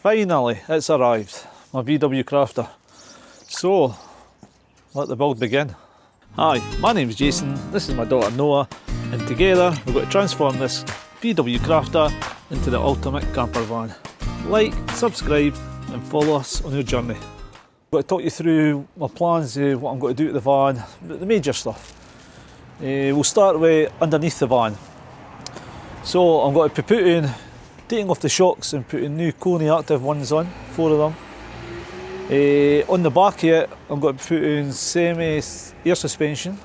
Finally, it's arrived, my VW Crafter. So, let the build begin. Hi, my name's Jason, this is my daughter Noah, and together we're going to transform this VW Crafter into the ultimate camper van. Like, subscribe and follow us on your journey. I'm going to talk you through my plans, what I'm going to do to the van, the major stuff. We'll start with underneath the van. So I'm going to be taking off the shocks and putting new Koni Active ones on, 4 of them. On the back of it, I'm going to be putting semi-air suspension.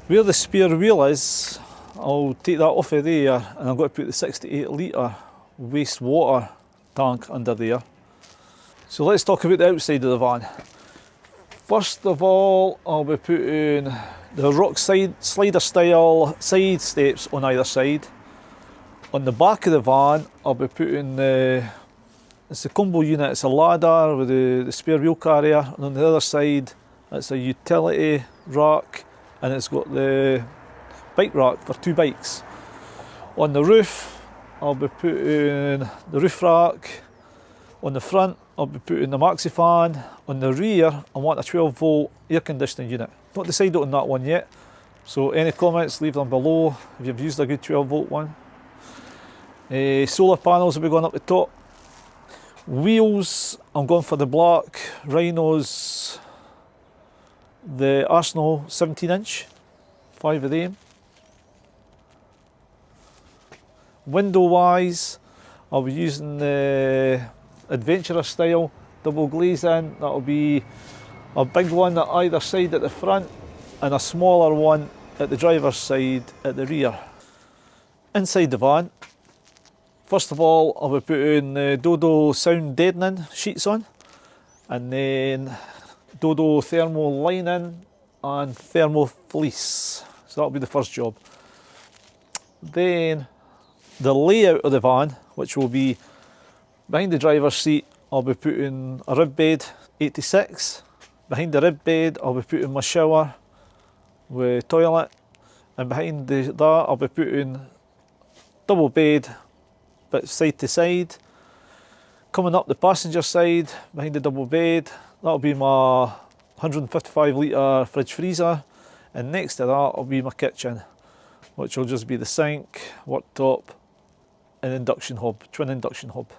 Where the spare wheel is, I'll take that off of there and I'm going to put the 68 litre wastewater tank under there. So let's talk about the outside of the van. First of all, I'll be putting the rock slider style side steps on either side. On the back of the van, I'll be putting it's a combo unit, it's a ladder with the spare wheel carrier, and on the other side it's a utility rack and it's got the bike rack for 2 bikes. On the roof, I'll be putting the roof rack. On the front, I'll be putting the maxi fan. On the rear, I want a 12 volt air conditioning unit. Not decided on that one yet, so any comments, leave them below if you've used a good 12 volt one. Solar panels will be going up the top. Wheels, I'm going for the black Rhinos, the Arsenal 17 inch, 5 of them. Window wise, I'll be using the adventurer style double glazing. That'll be a big one at either side at the front and a smaller one at the driver's side at the rear. Inside the van, first of all, I'll be putting the Dodo sound deadening sheets on, and then Dodo thermal lining and thermal fleece. So that'll be the first job. Then the layout of the van, which will be behind the driver's seat, I'll be putting a rib bed 86. Behind the rib bed, I'll be putting my shower with toilet, and behind that I'll be putting double bed but side to side. Coming up the passenger side, behind the double bed, that'll be my 155 litre fridge freezer, and next to that will be my kitchen, which will just be the sink, worktop and induction hob, twin induction hob.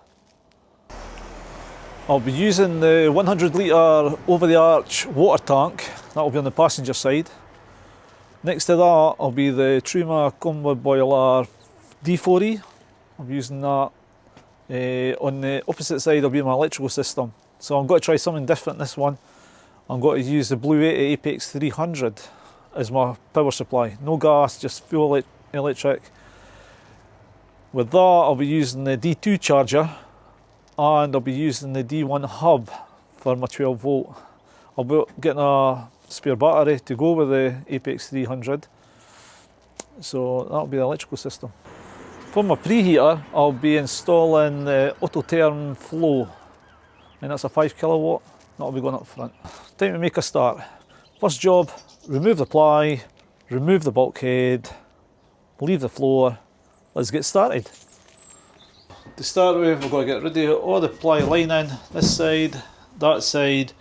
I'll be using the 100 litre over the arch water tank, that'll be on the passenger side. Next to that will be the Truma Combo Boiler D4E. I'll be using that. On the opposite side will be my electrical system. So I'm going to try something different this one. I'm going to use the Blue 80 Apex 300 as my power supply. No gas, just full electric. With that I'll be using the D2 charger and I'll be using the D1 hub for my 12 volt. I'll be getting a spare battery to go with the Apex 300. So that'll be the electrical system. For my preheater, I'll be installing the Autotherm Flow, and that's a 5 kilowatt. That'll be going up front. Time to make a start. First job, remove the ply, remove the bulkhead, leave the floor. Let's get started. To start with, we're going to get rid of all the ply lining, this side, that side,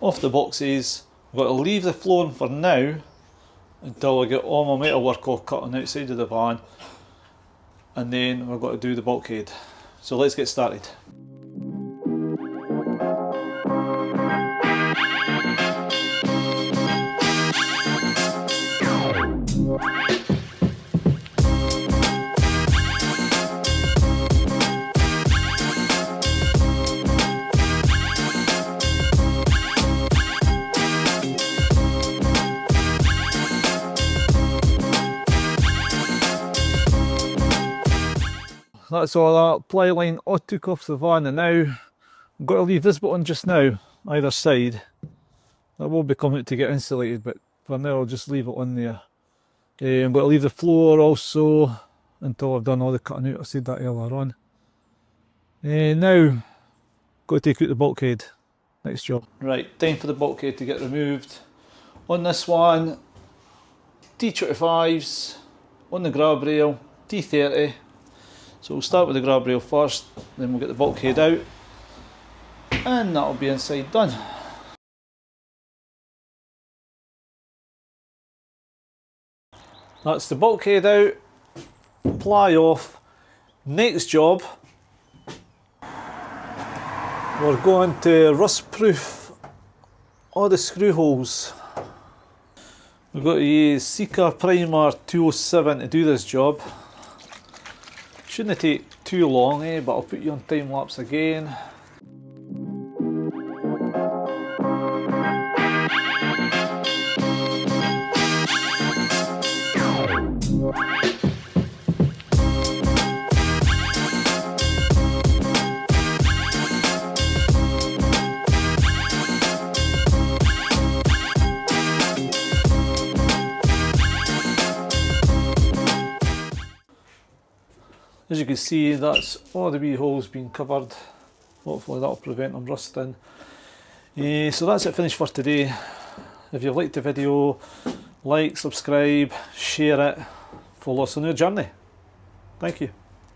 off the boxes. We've got to leave the flooring for now until I get all my metalwork all cut on the outside of the van, and then we've got to do the bulkhead. So let's get started. That's all that ply line all took off the van, and now I'm going to leave this button just now, either side. That will be coming out to get insulated, but for now I'll just leave it on there. I'm going to leave the floor also until I've done all the cutting out. I said that earlier on. Now, got to take out the bulkhead. Next job. Right, time for the bulkhead to get removed. On this one, T25s, on the grab rail, T30. So we'll start with the grab rail first, then we'll get the bulkhead out, and that'll be inside done. That's the bulkhead out, ply off. Next job, we're going to rust proof all the screw holes. We've got to use Sika Primer 207 to do this job. Shouldn't take too long, but I'll put you on time lapse again. As you can see, that's all the wee holes being covered. Hopefully that'll prevent them rusting. So that's it finished for today. If you've liked the video, like, subscribe, share it, follow us on your journey. Thank you.